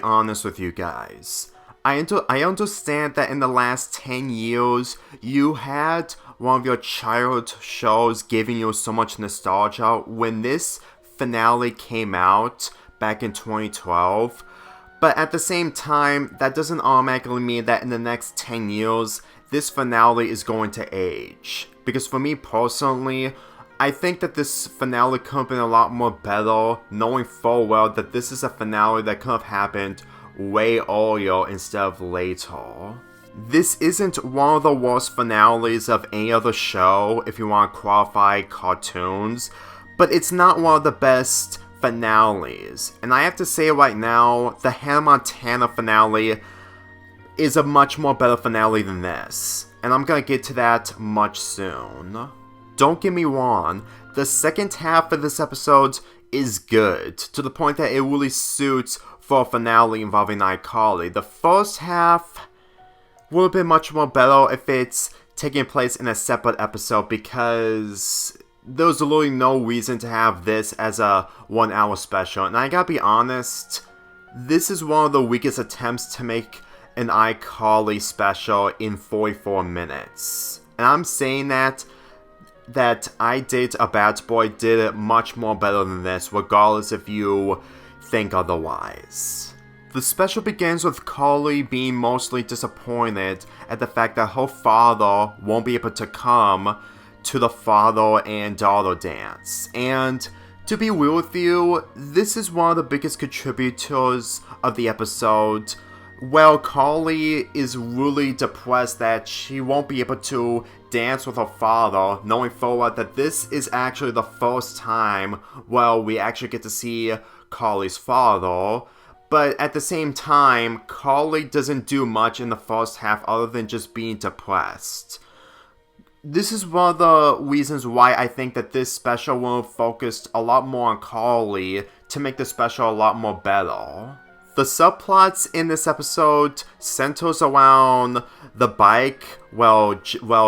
Honest with you guys. I understand that in the last 10 years, you had one of your childhood shows giving you so much nostalgia when this finale came out back in 2012. But at the same time, that doesn't automatically mean that in the next 10 years, this finale is going to age. Because for me personally, I think that this finale could have been a lot more better, knowing full well that this is a finale that could have happened way earlier instead of later. This isn't one of the worst finales of any other show, if you want to qualify cartoons, but it's not one of the best finales. And I have to say right now, the Hannah Montana finale is a much more better finale than this. And I'm gonna get to that much soon. Don't get me wrong, the second half of this episode is good, to the point that it really suits for a finale involving iCarly. The first half would have been much more better if it's taking place in a separate episode, because there's really no reason to have this as a 1 hour special. And I gotta be honest, this is one of the weakest attempts to make an iCarly special in 44 minutes. And I'm saying that I Date a Bad Boy did it much more better than this, regardless if you think otherwise. The special begins with Carly being mostly disappointed at the fact that her father won't be able to come to the father and daughter dance. And to be real with you, this is one of the biggest contributors of the episode. Well, Carly is really depressed that she won't be able to dance with her father, knowing full well that this is actually the first time, well, we actually get to see Carly's father. But at the same time, Carly doesn't do much in the first half other than just being depressed. This is one of the reasons why I think that this special will have focused a lot more on Carly to make the special a lot more better. The subplots in this episode centers around the bike, well,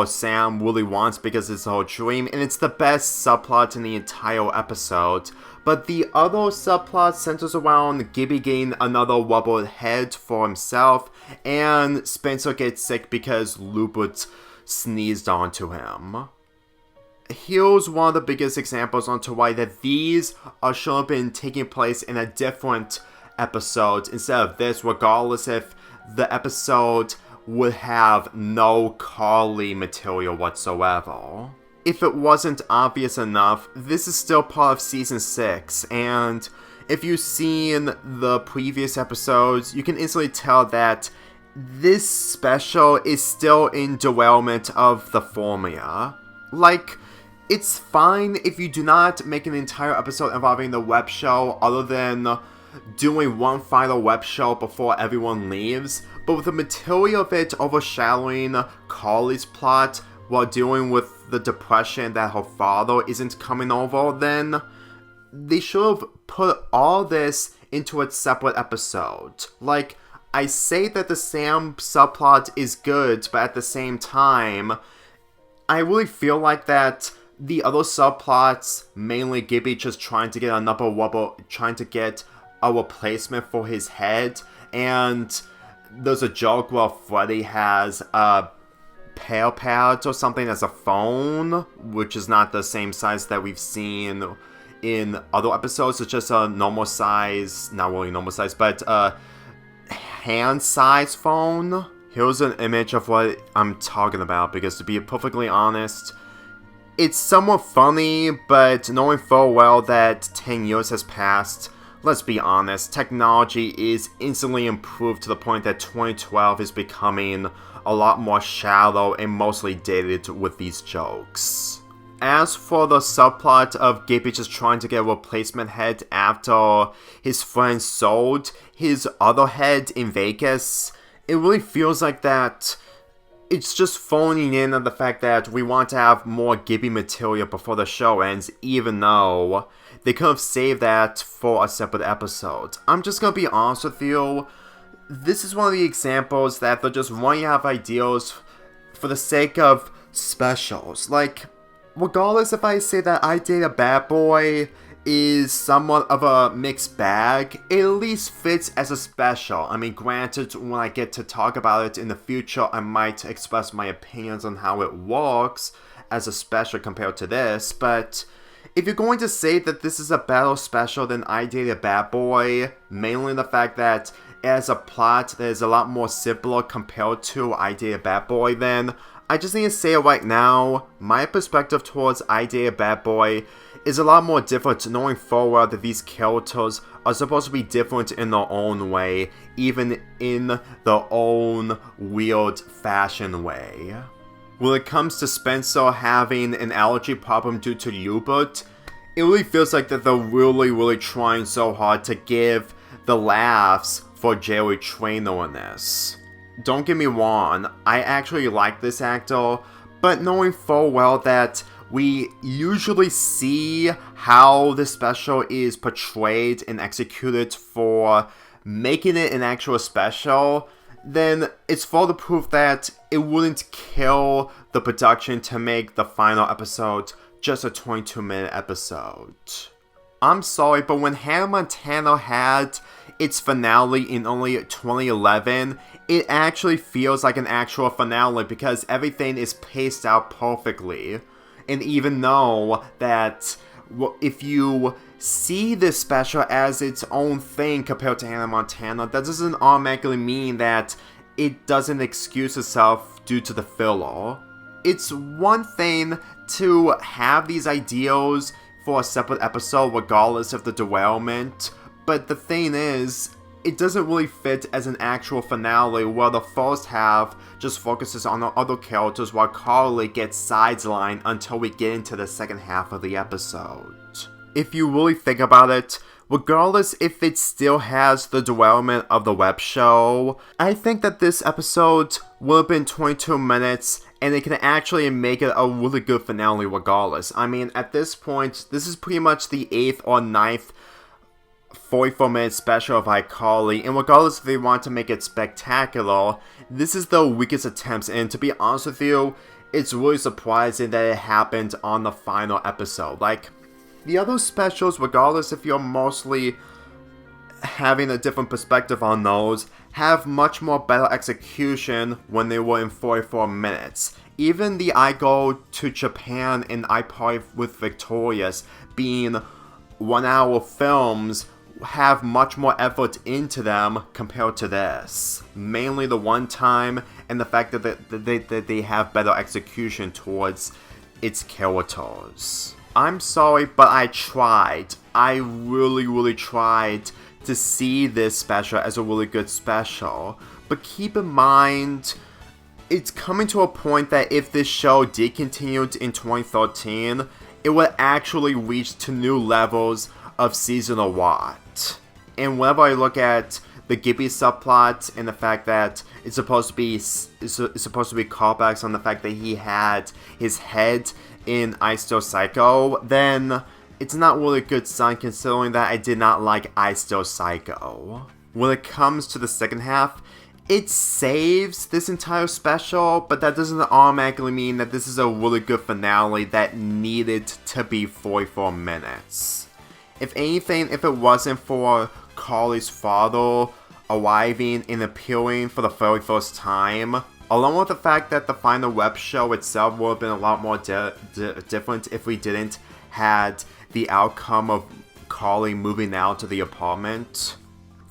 Sam really wants because it's her dream, and it's the best subplot in the entire episode. But the other subplot centers around Gibby getting another rubber head for himself, and Spencer gets sick because Lupert sneezed onto him. Here's one of the biggest examples onto why that these should have been taking place in a different episode instead of this, regardless if the episode would have no Carly material whatsoever. If it wasn't obvious enough, this is still part of season 6, and if you've seen the previous episodes, you can easily tell that this special is still in development of the formula. Like, it's fine if you do not make an entire episode involving the web show other than doing one final web show before everyone leaves, but with the material of it overshadowing Carly's plot while dealing with the depression that her father isn't coming over, then they should have put all this into a separate episode. Like, I say that the Sam subplot is good, but at the same time, I really feel like that the other subplots, mainly Gibby just trying to get another rubber, trying to get a replacement for his head, and there's a joke where Freddy has a pair pads or something as a phone, which is not the same size that we've seen in other episodes. It's just a normal size, not really normal size, but a hand size phone. Here's an image of what I'm talking about, because to be perfectly honest, it's somewhat funny, but knowing full well that 10 years has passed, let's be honest, technology is instantly improved to the point that 2012 is becoming a lot more shallow and mostly dated with these jokes. As for the subplot of Gibby just trying to get a replacement head after his friend sold his other head in Vegas, it really feels like that it's just phoning in on the fact that we want to have more Gibby material before the show ends, even though they could have saved that for a separate episode. I'm just gonna be honest with you, this is one of the examples that they're just running out of ideas for the sake of specials. Like, regardless if I say that I Date a Bad Boy is somewhat of a mixed bag. It at least fits as a special. I mean, granted, when I get to talk about it in the future, I might express my opinions on how it works as a special compared to this, but if you're going to say that this is a better special than I Dated a Bad Boy, mainly the fact that as a plot that is a lot more simpler compared to I Dated a Bad Boy, then I just need to say it right now, my perspective towards I Dated a Bad Boy is a lot more different, knowing full well that these characters are supposed to be different in their own way, even in their own weird fashion way. When it comes to Spencer having an allergy problem due to Hubert, it really feels like that they're really trying so hard to give the laughs for Jerry Trainor in this. Don't get me wrong, I actually like this actor, but knowing full well that we usually see how the special is portrayed and executed for making it an actual special, then it's further proof that it wouldn't kill the production to make the final episode just a 22-minute episode. I'm sorry, but when Hannah Montana had its finale in only 2011, it actually feels like an actual finale because everything is paced out perfectly. And even though that if you see this special as its own thing compared to Hannah Montana, that doesn't automatically mean that it doesn't excuse itself due to the filler. It's one thing to have these ideals for a separate episode regardless of the derailment, but the thing is, it doesn't really fit as an actual finale where the first half just focuses on the other characters while Carly gets sidelined until we get into the second half of the episode. If you really think about it, regardless if it still has the derailment of the web show, I think that this episode would have been 22 minutes and it can actually make it a really good finale regardless. I mean, at this point, this is pretty much the 8th or 9th 44-minute special of iCarly, and regardless if they want to make it spectacular, this is the weakest attempts, and to be honest with you, it's really surprising that it happened on the final episode. Like, the other specials, regardless if you're mostly having a different perspective on those, have much more better execution when they were in 44 minutes. Even the I Go to Japan and I Party with Victorious being 1-hour films have much more effort into them compared to this. Mainly the one time and the fact that they have better execution towards its characters. I'm sorry, but I tried. I really tried to see this special as a really good special. But keep in mind, it's coming to a point that if this show did continue in 2013, it would actually reach to new levels of seasonal watch. And whenever I look at the Gibby subplot and the fact that it's supposed to be callbacks on the fact that he had his head in I Still Psycho, then it's not really a good sign considering that I did not like I Still Psycho. When it comes to the second half, it saves this entire special, but that doesn't automatically mean that this is a really good finale that needed to be 44 minutes. If anything, if it wasn't for Carly's father arriving and appearing for the very first time, along with the fact that the final web show itself would have been a lot more different if we didn't had the outcome of Carly moving out to the apartment,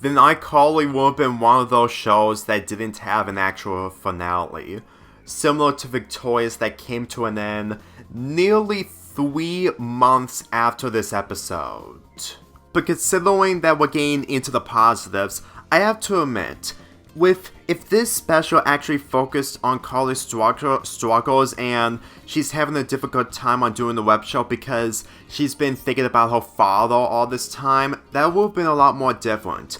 then iCarly would have been one of those shows that didn't have an actual finale, similar to Victorious that came to an end nearly 3 months after this episode. But considering that we're getting into the positives, I have to admit, if this special actually focused on Carly's struggles and she's having a difficult time on doing the web show because she's been thinking about her father all this time, that would have been a lot more different.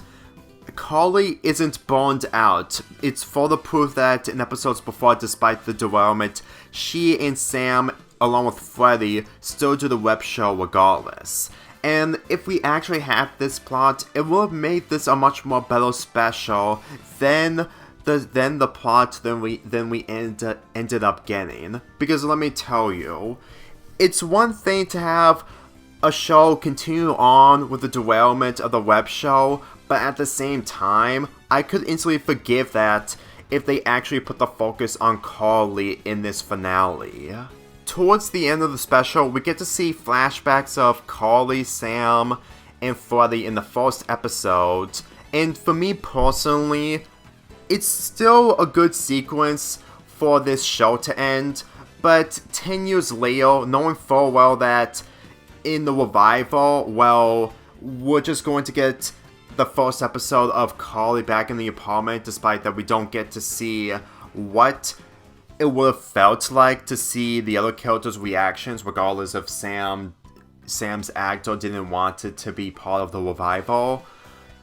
Carly isn't burned out. It's further proof that in episodes before, despite the derailment, she and Sam, along with Freddy, still do the web show regardless. And if we actually had this plot, it would have made this a much more better special than the plot than we ended up getting. Because let me tell you, it's one thing to have a show continue on with the development of the web show, but at the same time, I could instantly forgive that if they actually put the focus on Carly in this finale. Towards the end of the special, we get to see flashbacks of Carly, Sam, and Freddy in the first episode, and for me personally, it's still a good sequence for this show to end, but 10 years later, knowing full well that in the revival, well, we're just going to get the first episode of Carly back in the apartment, despite that we don't get to see what it would have felt like to see the other characters' reactions, regardless if Sam's actor didn't want it to be part of the revival.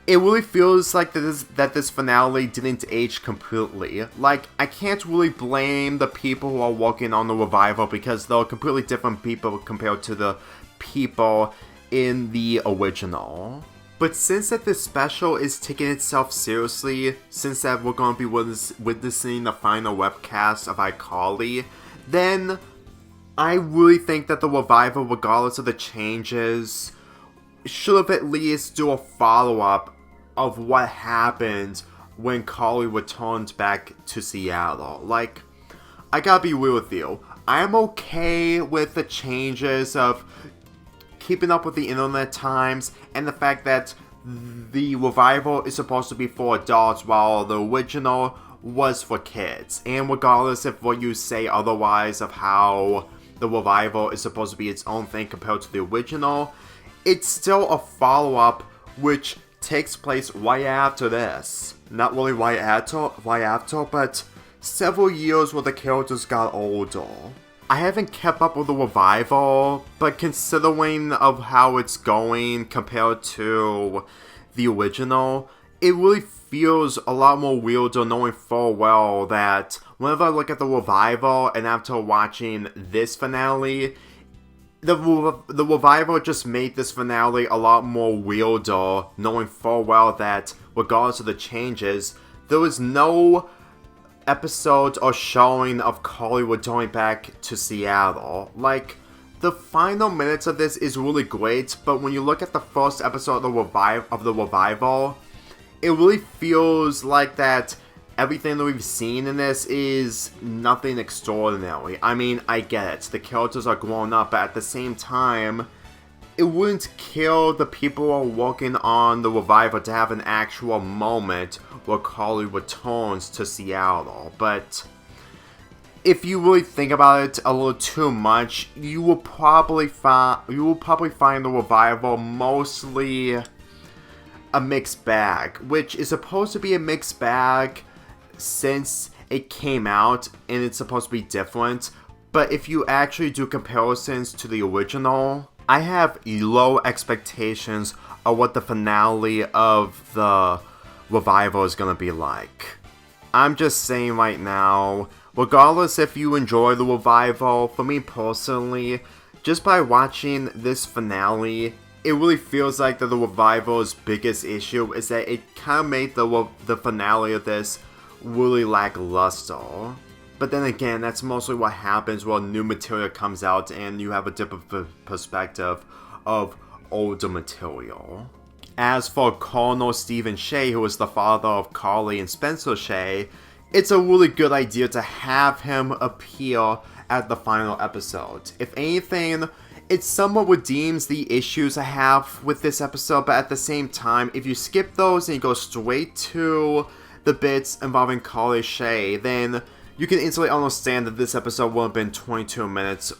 It really feels like that this finale didn't age completely. Like, I can't really blame the people who are working on the revival because they're completely different people compared to the people in the original. But since that this special is taking itself seriously, since that we're going to be witnessing the final webcast of iCarly, then I really think that the revival, regardless of the changes, should have at least do a follow-up of what happened when Carly returned back to Seattle. Like, I gotta be real with you, I'm okay with the changes of keeping up with the internet times and the fact that the revival is supposed to be for adults while the original was for kids. And regardless of what you say otherwise of how the revival is supposed to be its own thing compared to the original, it's still a follow-up which takes place right after this. Not really right after, but several years where the characters got older. I haven't kept up with the revival, but considering of how it's going compared to the original, it really feels a lot more weirder knowing full well that whenever I look at the revival and after watching this finale, the revival just made this finale a lot more weirder, knowing full well that regardless of the changes, there was no episode or showing of Carly returning back to Seattle. Like, the final minutes of this is really great, but when you look at the first episode of the revival, it really feels like that everything that we've seen in this is nothing extraordinary. I mean, I get it, the characters are grown up, but at the same time, it wouldn't kill the people who are working on the revival to have an actual moment where Carly returns to Seattle. But if you really think about it a little too much, you will probably find the revival mostly a mixed bag, which is supposed to be a mixed bag since it came out and it's supposed to be different. But if you actually do comparisons to the original, I have low expectations of what the finale of the revival is going to be like. I'm just saying right now, regardless if you enjoy the revival, for me personally, just by watching this finale, it really feels like that the revival's biggest issue is that it kind of made the finale of this really lackluster. But then again, that's mostly what happens when new material comes out and you have a different perspective of older material. As for Colonel Stephen Shea, who is the father of Carly and Spencer Shea, it's a really good idea to have him appear at the final episode. If anything, it somewhat redeems the issues I have with this episode, but at the same time, if you skip those and you go straight to the bits involving Carly Shea, then you can instantly understand that this episode would have been 22 minutes,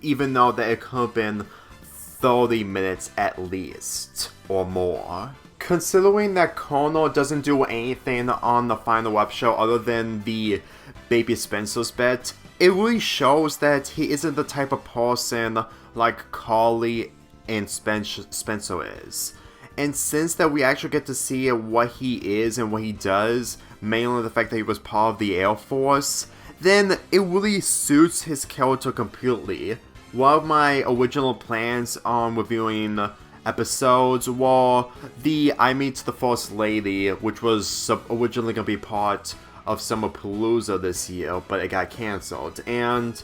even though that it could have been 30 minutes at least, or more. Considering that Colonel doesn't do anything on the final web show other than the Baby Spencer's bit, it really shows that he isn't the type of person like Carly and Spencer is. And since that we actually get to see what he is and what he does, mainly the fact that he was part of the Air Force, then it really suits his character completely. One of my original plans on reviewing episodes were the I Meet the First Lady, which was originally going to be part of Summerpalooza this year, but it got cancelled. And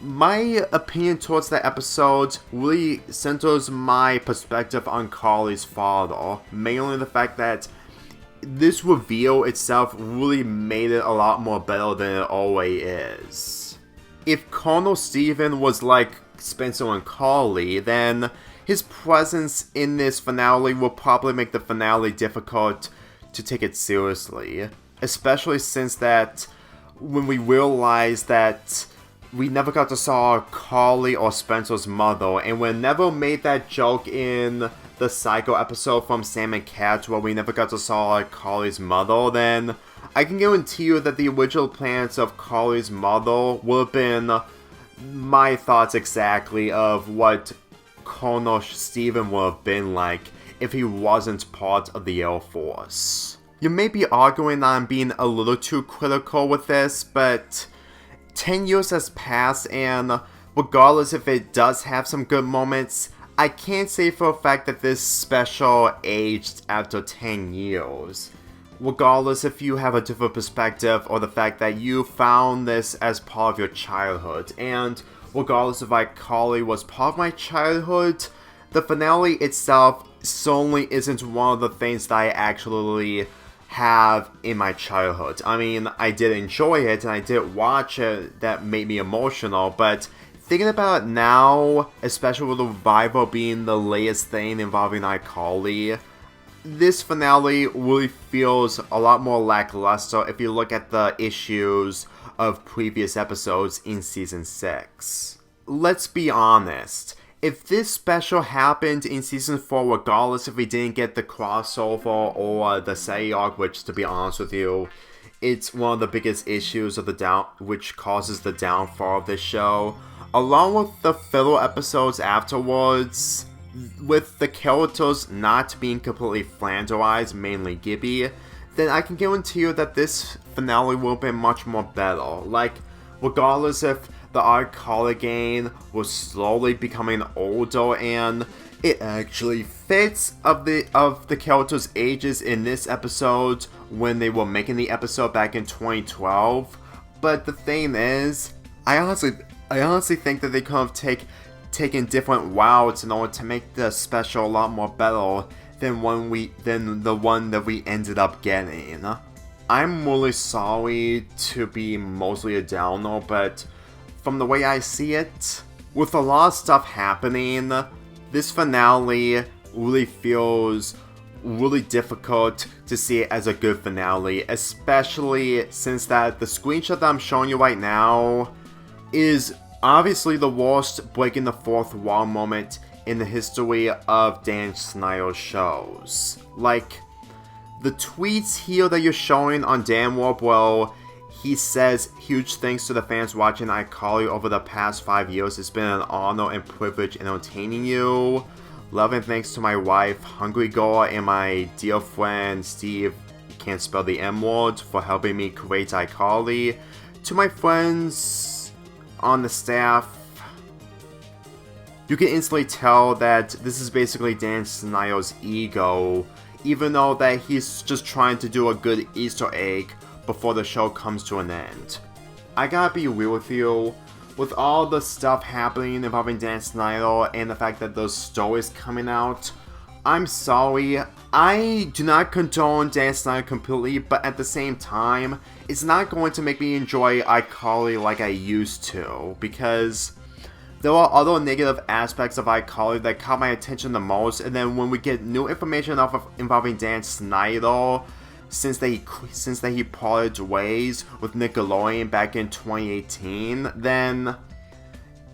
my opinion towards that episode really centers my perspective on Carly's father. Mainly the fact that this reveal itself really made it a lot more better than it always is. If Colonel Steven was like Spencer and Carly, then his presence in this finale will probably make the finale difficult to take it seriously. Especially since that when we realize that we never got to saw Carly or Spencer's mother, and we never made that joke in the Psycho episode from Sam and Cat where we never got to saw Carly's mother, then I can guarantee you that the original plans of Carly's mother would have been my thoughts exactly of what Colonel Steven would have been like if he wasn't part of the Air Force. You may be arguing that I'm being a little too critical with this, but 10 years has passed, and regardless if it does have some good moments, I can't say for a fact that this special aged after 10 years. Regardless if you have a different perspective or the fact that you found this as part of your childhood, and regardless if iCarly was part of my childhood, the finale itself certainly isn't one of the things that I actually have in my childhood. I mean, I did enjoy it and I did watch it that made me emotional, but thinking about it now, especially with the revival being the latest thing involving iCarly, this finale really feels a lot more lackluster if you look at the issues of previous episodes in Season 6. Let's be honest, if this special happened in Season 4, regardless if we didn't get the crossover or the Sadie arc, which to be honest with you, it's one of the biggest issues of which causes the downfall of this show, along with the filler episodes afterwards, with the characters not being completely flanderized, mainly Gibby, then I can guarantee you that this finale will be much more better. Like, regardless if the iCarly gang was slowly becoming older and it actually fits of the characters' ages in this episode when they were making the episode back in 2012. But the thing is, I honestly think that they could have taken different routes in order to make the special a lot more better than the one that we ended up getting. I'm really sorry to be mostly a downer, but from the way I see it, with a lot of stuff happening, this finale really feels really difficult to see it as a good finale, especially since that the screenshot that I'm showing you right now is obviously the worst breaking the fourth wall moment in the history of Dan Schneider shows. Like, the tweets here that you're showing on Dan Warp, well, he says, "Huge thanks to the fans watching iCarly over the past 5 years. It's been an honor and privilege entertaining you. Love and thanks to my wife, Hungry Girl, and my dear friend, Steve, can't spell the M word, for helping me create iCarly. To my friends on the staff, you can instantly tell that this is basically Dan Schneider's ego, even though that he's just trying to do a good Easter egg before the show comes to an end. I gotta be real with you, with all the stuff happening involving Dan Schneider and the fact that those stories coming out, I'm sorry, I do not condone Dan Schneider completely, but at the same time, it's not going to make me enjoy iCarly like I used to, because there are other negative aspects of iCarly that caught my attention the most, and then when we get new information involving Dan Schneider, since that he parted ways with Nickelodeon back in 2018, then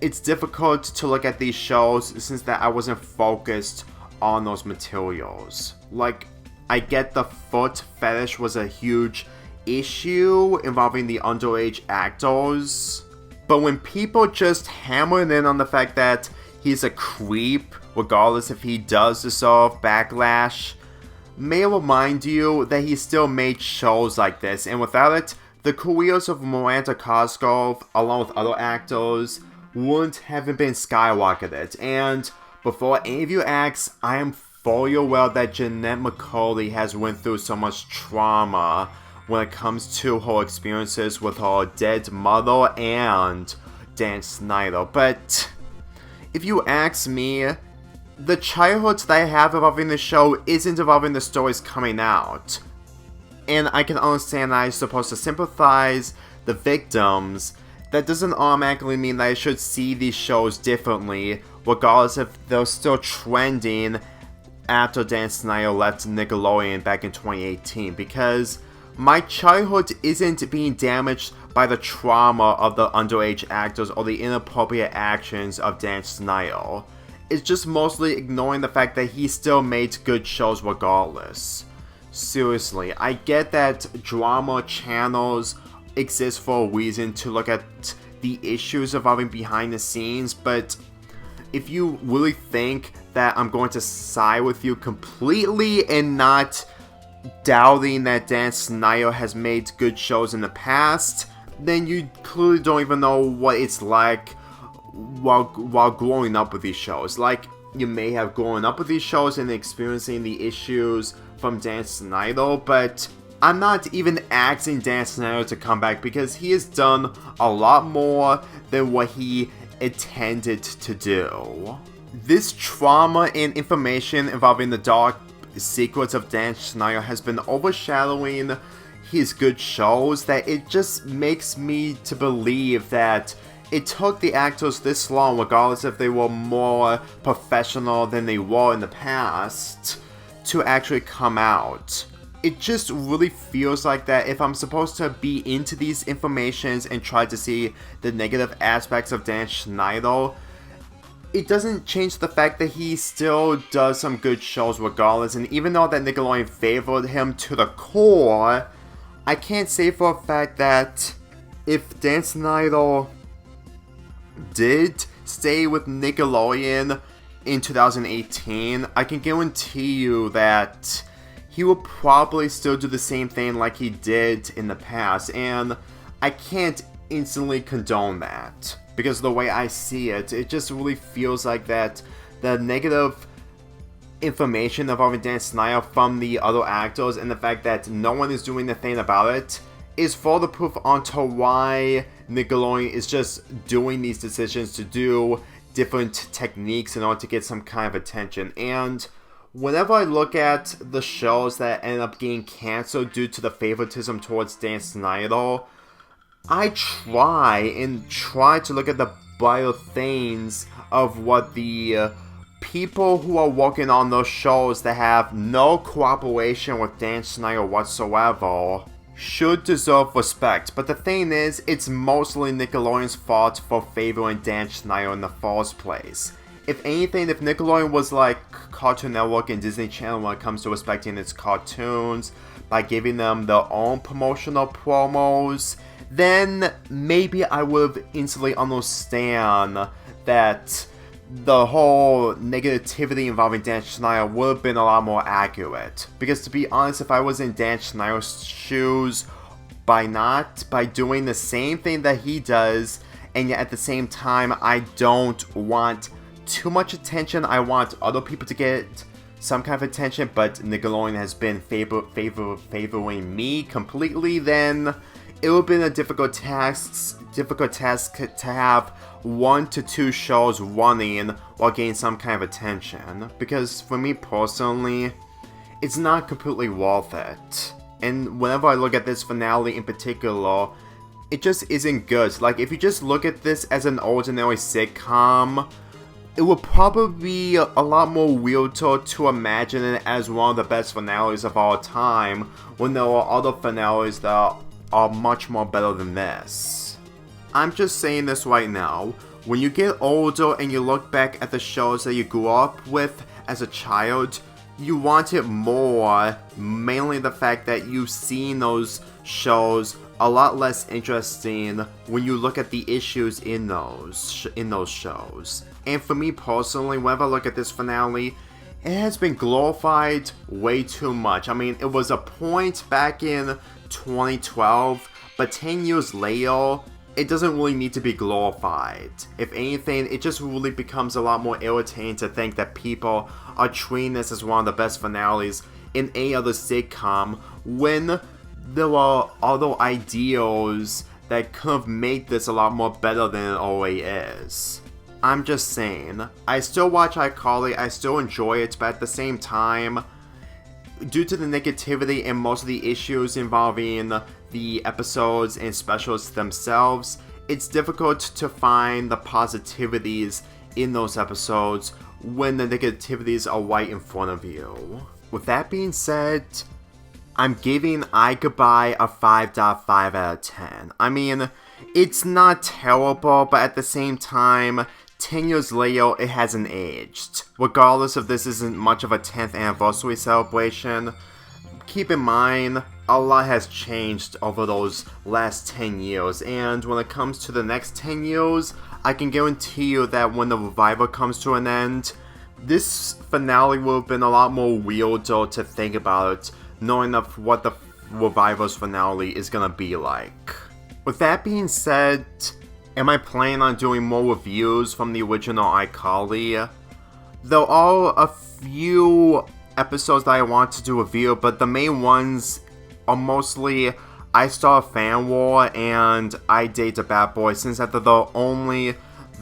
it's difficult to look at these shows since that I wasn't focused on those materials. Like, I get the foot fetish was a huge issue involving the underage actors, but when people just hammer in on the fact that he's a creep, regardless if he does deserve backlash, may remind you that he still made shows like this, and without it, the careers of Miranda Cosgrove, along with other actors, wouldn't have been skyrocketed. And before any of you ask, I am fully aware that Jeanette McCurdy has went through so much trauma when it comes to her experiences with her dead mother and Dan Schneider, but if you ask me, the childhood that I have involving the show isn't involving the stories coming out. And I can understand that I'm supposed to sympathize the victims. That doesn't automatically mean that I should see these shows differently, regardless if they're still trending after Dan Schneider left Nickelodeon back in 2018, because my childhood isn't being damaged by the trauma of the underage actors or the inappropriate actions of Dan Schneider. It's just mostly ignoring the fact that he still made good shows regardless. Seriously, I get that drama channels exist for a reason to look at the issues involving behind the scenes, but if you really think that I'm going to side with you completely and not doubting that Dan Schneider has made good shows in the past, then you clearly don't even know what it's like while growing up with these shows. Like, you may have grown up with these shows and experiencing the issues from Dan Schneider, but I'm not even asking Dan Schneider to come back because he has done a lot more than what he intended to do. This trauma and information involving the dark secrets of Dan Schneider has been overshadowing his good shows, that it just makes me to believe that it took the actors this long, regardless if they were more professional than they were in the past, to actually come out. It just really feels like that if I'm supposed to be into these informations and try to see the negative aspects of Dan Schneider, it doesn't change the fact that he still does some good shows regardless, and even though that Nickelodeon favored him to the core, I can't say for a fact that if Dan Schneider did stay with Nickelodeon in 2018, I can guarantee you that he will probably still do the same thing like he did in the past, and I can't instantly condone that. Because the way I see it, it just really feels like that the negative information involving Dan Schneider from the other actors and the fact that no one is doing a thing about it is further proof onto why Nickelodeon is just doing these decisions to do different techniques in order to get some kind of attention. And whenever I look at the shows that end up getting canceled due to the favoritism towards Dan Schneider, I try to look at the brighter things of what the people who are working on those shows that have no cooperation with Dan Schneider whatsoever should deserve respect. But the thing is, it's mostly Nickelodeon's fault for favoring Dan Schneider in the first place. If anything, if Nickelodeon was like Cartoon Network and Disney Channel when it comes to respecting its cartoons by giving them their own promotional promos, then maybe I would instantly understand that the whole negativity involving Dan Schneider would have been a lot more accurate. Because to be honest, if I was in Dan Schneider's shoes, by doing the same thing that he does, and yet at the same time I don't want too much attention, I want other people to get some kind of attention, but Nickelodeon has been favoring me completely, then it would have been a difficult task to have 1 to 2 shows running while getting some kind of attention. Because for me personally, it's not completely worth it. And whenever I look at this finale in particular, it just isn't good. Like, if you just look at this as an ordinary sitcom, it would probably be a lot more weirder to imagine it as one of the best finales of all time, when there are other finales that are much more better than this. I'm just saying this right now. When you get older and you look back at the shows that you grew up with as a child, you want it more, mainly the fact that you've seen those shows a lot less interesting when you look at the issues in those shows. And for me personally, whenever I look at this finale, it has been glorified way too much. I mean, it was a point back in 2012, but 10 years later, it doesn't really need to be glorified. If anything, it just really becomes a lot more irritating to think that people are treating this as one of the best finales in any other sitcom when there are other ideals that could have made this a lot more better than it already is. I'm just saying, I still watch iCarly, I still enjoy it, but at the same time, due to the negativity and most of the issues involving the episodes and specials themselves, it's difficult to find the positivities in those episodes when the negativities are right in front of you. With that being said, I'm giving iGoodbye a 5.5 out of 10. I mean, it's not terrible, but at the same time, 10 years later, it hasn't aged. Regardless if this isn't much of a 10th anniversary celebration, keep in mind, a lot has changed over those last 10 years, and when it comes to the next 10 years, I can guarantee you that when the revival comes to an end, this finale will have been a lot more weirder to think about, knowing of what the revival's finale is gonna be like. With that being said, am I planning on doing more reviews from the original iCarly? There are a few episodes that I want to do review, but the main ones are mostly I Star Fan War and I Date a Bad Boy, since that they're only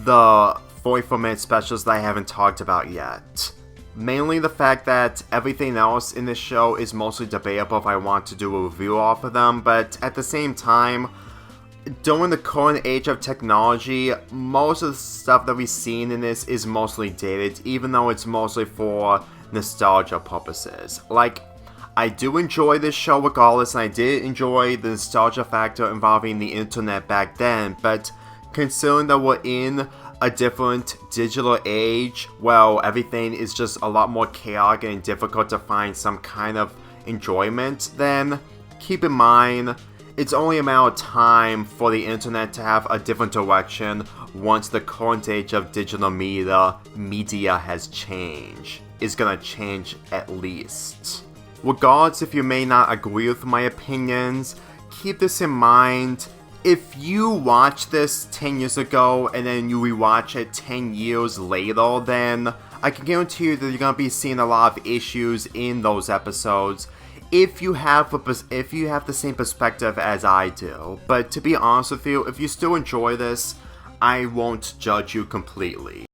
the 44-minute specials that I haven't talked about yet. Mainly the fact that everything else in this show is mostly debatable if I want to do a review off of them, but at the same time, during the current age of technology, most of the stuff that we've seen in this is mostly dated, even though it's mostly for nostalgia purposes. Like, I do enjoy this show regardless, and I did enjoy the nostalgia factor involving the internet back then, but considering that we're in a different digital age, well, everything is just a lot more chaotic and difficult to find some kind of enjoyment, then keep in mind, it's only a matter of time for the internet to have a different direction once the current age of digital media has changed. It's gonna change at least. Regardless if you may not agree with my opinions, keep this in mind. If you watch this 10 years ago and then you rewatch it 10 years later, then I can guarantee you that you're gonna be seeing a lot of issues in those episodes. If you have the same perspective as I do. But to be honest with you, if you still enjoy this, I won't judge you completely.